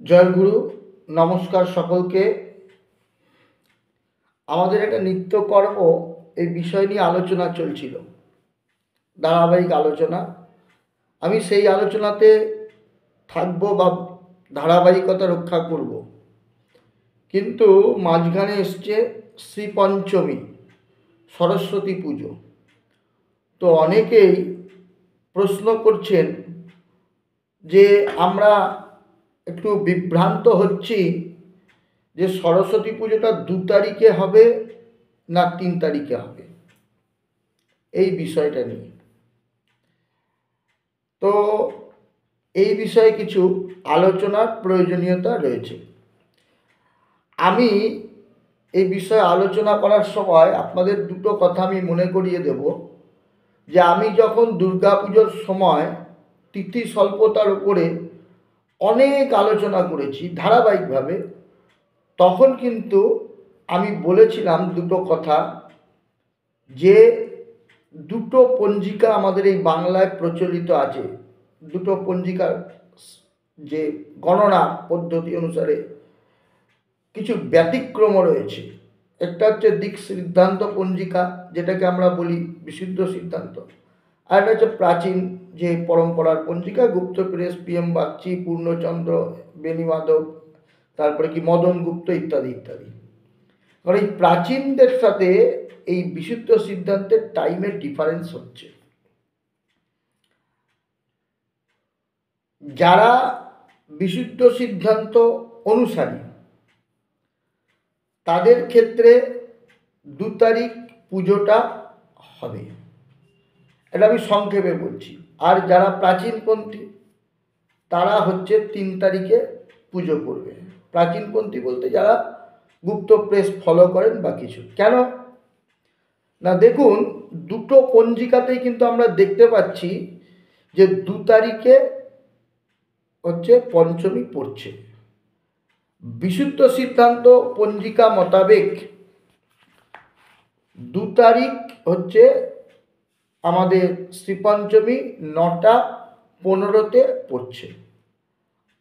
জয়গুরু, নমস্কার সকলকে। আমাদের একটা নিত্যকর্ম এই বিষয় নিয়ে আলোচনা চলছিল, ধারাবাহিক আলোচনা। আমি সেই আলোচনাতে থাকব বা ধারাবাহিকতা রক্ষা করব, কিন্তু মাঝখানে এসছে শ্রী পঞ্চমী, সরস্বতী পুজো। তো অনেকেই প্রশ্ন করছেন যে আমরা একটু বিভ্রান্ত হচ্ছি যে সরস্বতী পুজোটা 2 তারিখে হবে না 3 তারিখে হবে, এই বিষয়টা নিয়ে। তো এই বিষয়ে কিছু আলোচনার প্রয়োজনীয়তা রয়েছে। আমি এই বিষয়ে আলোচনা করার সময় আপনাদের দুটো কথা আমি মনে করিয়ে দেব, যে আমি যখন দুর্গা পুজোর সময় তিথি স্বল্পতার উপরে অনেক আলোচনা করেছি ধারাবাহিকভাবে, তখন কিন্তু আমি বলেছিলাম দুটো কথা, যে দুটো পঞ্জিকা আমাদের এই বাংলায় প্রচলিত আছে। দুটো পঞ্জিকার যে গণনা পদ্ধতি অনুসারে কিছু ব্যতিক্রম রয়েছে। একটা হচ্ছে দিক সিদ্ধান্ত পঞ্জিকা, যেটাকে আমরা বলি বিশুদ্ধ সিদ্ধান্ত, আর একটা হচ্ছে প্রাচীন যে পরম্পরার পঞ্জিকা, গুপ্ত প্রেস, PM বাগচি, পূর্ণচন্দ্র, বেণীমাধব, তারপরে কি মদন গুপ্ত ইত্যাদি ইত্যাদি। কারণ এই প্রাচীনদের সাথে এই বিশুদ্ধ সিদ্ধান্তের টাইমের ডিফারেন্স হচ্ছে। যারা বিশুদ্ধ সিদ্ধান্ত অনুসারী তাদের ক্ষেত্রে 2 তারিখ পুজোটা হবে, এটা আমি সংক্ষেপে বলছি। আর যারা প্রাচীনপন্থী তারা হচ্ছে 3 তারিখে পুজো করবে। প্রাচীনপন্থী বলতে যারা গুপ্ত প্রেস ফলো করেন বা কিছু। কেন না, দেখুন দুটো পঞ্জিকাতেই কিন্তু আমরা দেখতে পাচ্ছি যে 2 তারিখে হচ্ছে পঞ্চমী পড়ছে। বিশুদ্ধ সিদ্ধান্ত পঞ্জিকা মোতাবেক 2 তারিখ হচ্ছে আমাদের শ্রীপঞ্চমী 9টা 15-তে পড়ছে।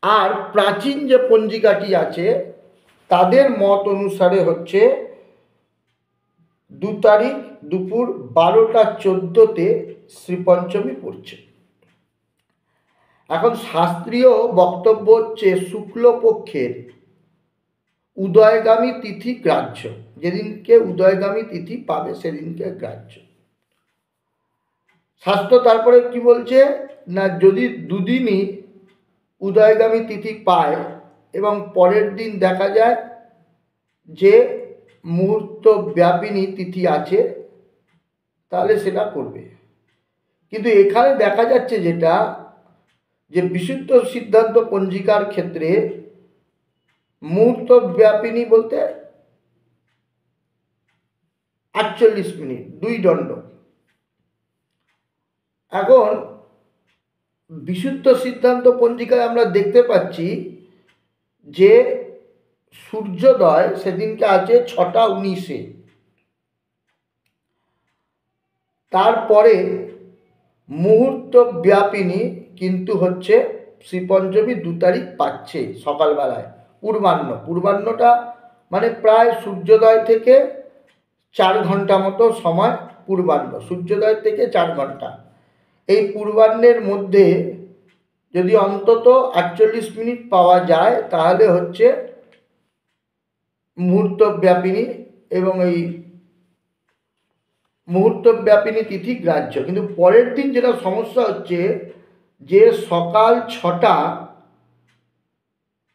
আর প্রাচীন যে পঞ্জিকাটি আছে তাদের মত অনুসারে হচ্ছে 2 তারিখ দুপুর 12টা 14-তে শ্রীপঞ্চমী পড়ছে। এখন শাস্ত্রীয় বক্তব্য হচ্ছে শুক্লপক্ষের উদয়গামী তিথি গ্রাহ্য, যেদিনকে উদয়গামী তিথি পাবে সেদিনকে গ্রাহ্য। শাস্ত্র তারপরে কি বলছে না, যদি দুদিনই উদয়গামী তিথি পায় এবং পরের দিন দেখা যায় যে মুহূর্ত ব্যাপিনী তিথি আছে, তাহলে সেটা করবে। কিন্তু এখানে দেখা যাচ্ছে যেটা, যে বিশুদ্ধ সিদ্ধান্ত পঞ্জিকার ক্ষেত্রে মুহূর্ত ব্যাপিনী বলতে 48 মিনিট 2 দণ্ড। এখন বিশুদ্ধ সিদ্ধান্ত পঞ্জিকায় আমরা দেখতে পাচ্ছি যে সূর্যোদয় সেদিনকে আছে 6টা 19-এ, তারপরে মুহূর্ত ব্যাপিনী কিন্তু হচ্ছে শ্রীপঞ্চমী 2 তারিখ পাচ্ছে সকালবেলায় পূর্বাহ্নটা মানে প্রায় সূর্যোদয় থেকে 4 ঘন্টা মতো সময় পূর্বাহ্ন, সূর্যোদয় থেকে 4 ঘন্টা। এই পূর্বাহ্নের মধ্যে যদি অন্তত 48 মিনিট পাওয়া যায় তাহলে হচ্ছে মুহূর্ত ব্যাপিনী, এবং এই মুহূর্ত ব্যাপিনী তিথি গ্রাহ্য। কিন্তু পরের দিন যেটা সমস্যা হচ্ছে, যে সকাল 6টা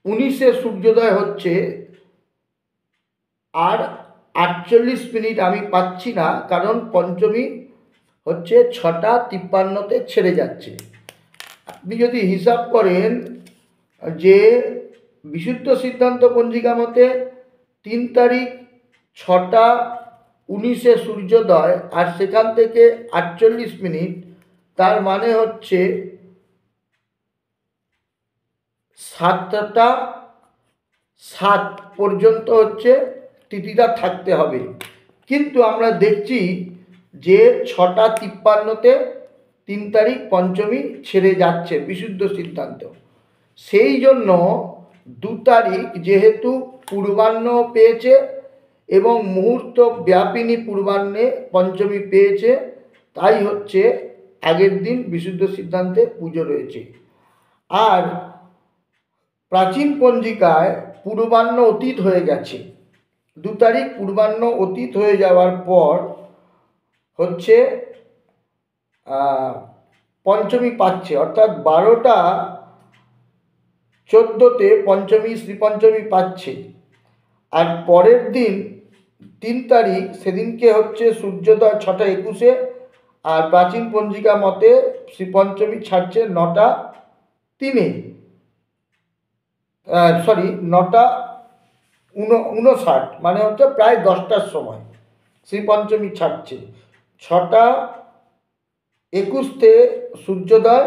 19-এ সূর্যোদয় হচ্ছে, আর 48 মিনিট আমি পাচ্ছি না, কারণ পঞ্চমী হচ্ছে 6টা 53-তে ছেড়ে যাচ্ছে। আপনি যদি হিসাব করেন যে বিশুদ্ধ সিদ্ধান্ত পঞ্জিকা মতে 3 তারিখ 6টা 19-এ সূর্যোদয়, আর সেখান থেকে 48 মিনিট, তার মানে হচ্ছে 7টা 7 পর্যন্ত হচ্ছে তিথিটা থাকতে হবে। কিন্তু আমরা দেখছি যে 6টা 53-তে 3 তারিখ পঞ্চমী ছেড়ে যাচ্ছে বিশুদ্ধ সিদ্ধান্ত। সেই জন্য 2 তারিখ যেহেতু পূর্বাহ্ন পেয়েছে এবং মুহূর্ত ব্যাপিনী পূর্বাহ্নে পঞ্চমী পেয়েছে, তাই হচ্ছে আগের দিন বিশুদ্ধ সিদ্ধান্তে পুজো রয়েছে। আর প্রাচীন পঞ্জিকায় পূর্বাহ্ন অতীত হয়ে গেছে। 2 তারিখ পূর্বাহ্ন অতীত হয়ে যাওয়ার পর হচ্ছে পঞ্চমী পাচ্ছে, অর্থাৎ 12:14 পঞ্চমী শ্রীপঞ্চমী পাচ্ছে। আর পরের দিন 3 তারিখ সেদিনকে হচ্ছে সূর্যোদয় 6:21, আর প্রাচীন পঞ্জিকা মতে শ্রীপঞ্চমী ছাড়ছে 9:03, 9:59, মানে হচ্ছে প্রায় 10টার সময় শ্রীপঞ্চমী ছাড়ছে। 6:21 সূর্যোদয়,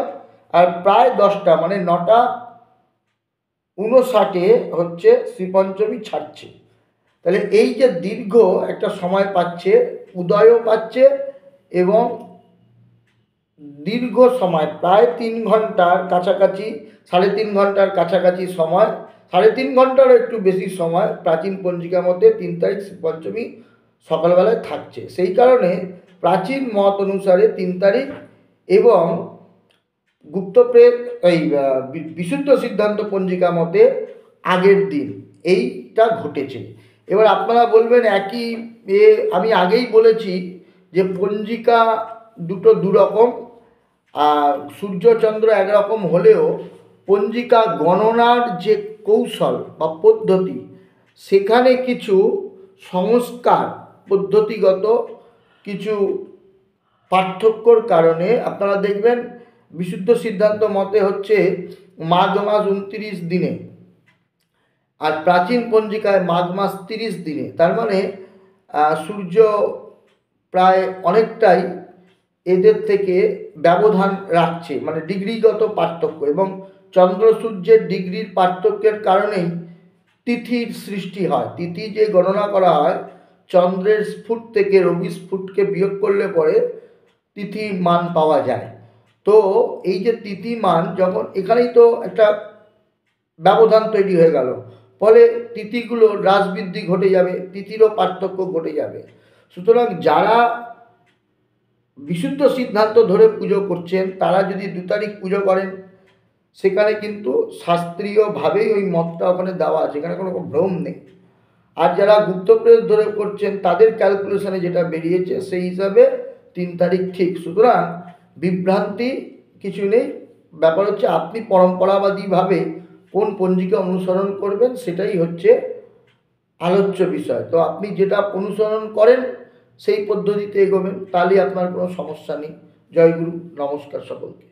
আর প্রায় 10টা মানে 9:59 হচ্ছে শ্রীপঞ্চমী ছাড়ছে। তাহলে এই যে দীর্ঘ একটা সময় পাচ্ছে, উদয়ও পাচ্ছে এবং দীর্ঘ সময় প্রায় 3 ঘন্টার কাছাকাছি, 3.5 ঘন্টার কাছাকাছি সময়, 3.5 ঘন্টারও একটু বেশি সময় প্রাচীন পঞ্জিকা মতে 3 তারিখ পঞ্চমী সকালবেলায় থাকছে। সেই কারণে প্রাচীন মত অনুসারে 3 তারিখ এবং গুপ্তপ্রেত এই বিশুদ্ধ সিদ্ধান্ত পঞ্জিকা মতে আগের দিন এইটা ঘটেছে। এবার আপনারা বলবেন একই আমি আগেই বলেছি যে পঞ্জিকা দুটো দুরকম, আর সূর্যচন্দ্র একরকম হলেও পঞ্জিকা গণনার যে কৌশল বা পদ্ধতি, সেখানে কিছু সংস্কার পদ্ধতিগত কিছু পার্থক্যর কারণে আপনারা দেখবেন বিশুদ্ধ সিদ্ধান্ত মতে হচ্ছে মাঘ মাস 29 দিনে, আর প্রাচীন পঞ্জিকায় মাঘ মাস 30 দিনে। তার মানে সূর্য প্রায় অনেকটাই এদের থেকে ব্যবধান রাখছে, মানে ডিগ্রিগত পার্থক্য, এবং চন্দ্র সূর্যের ডিগ্রির পার্থক্যের কারণেই তিথির সৃষ্টি হয়। তিথি যে গণনা করা হয়, চন্দ্রের স্ফুট থেকে রবি স্ফুটকে বিয়োগ করলে পরে তিথি মান পাওয়া যায়। তো এই যে তিথি মান, যখন এখানেই তো একটা ব্যবধান তৈরি হয়ে গেল, ফলে তিথিগুলো হ্রাস বৃদ্ধি ঘটে যাবে, তিথিরও পার্থক্য ঘটে যাবে। সুতরাং যারা বিশুদ্ধ সিদ্ধান্ত ধরে পুজো করছেন তারা যদি 2 তারিখ পুজো করেন, সেখানে কিন্তু শাস্ত্রীয়ভাবেই ওই মতটা ওখানে দেওয়া আছে, এখানে কোনো ভ্রম নেই। আর যারা গুপ্তপ্রেত ধরে করছেন তাদের ক্যালকুলেশনে যেটা বেরিয়েছে সেই হিসাবে 3 তারিখ ঠিক। সুতরাং বিভ্রান্তি কিছু নেই। ব্যাপার হচ্ছে আপনি পরম্পরাবাদীভাবে কোন পঞ্জিকা অনুসরণ করবেন, সেটাই হচ্ছে আলোচ্য বিষয়। তো আপনি যেটা অনুসরণ করেন সেই পদ্ধতিতে এগোবেন, তাহলে আপনার কোনো সমস্যা নেই। জয় গুরু, নমস্কার সকলকে।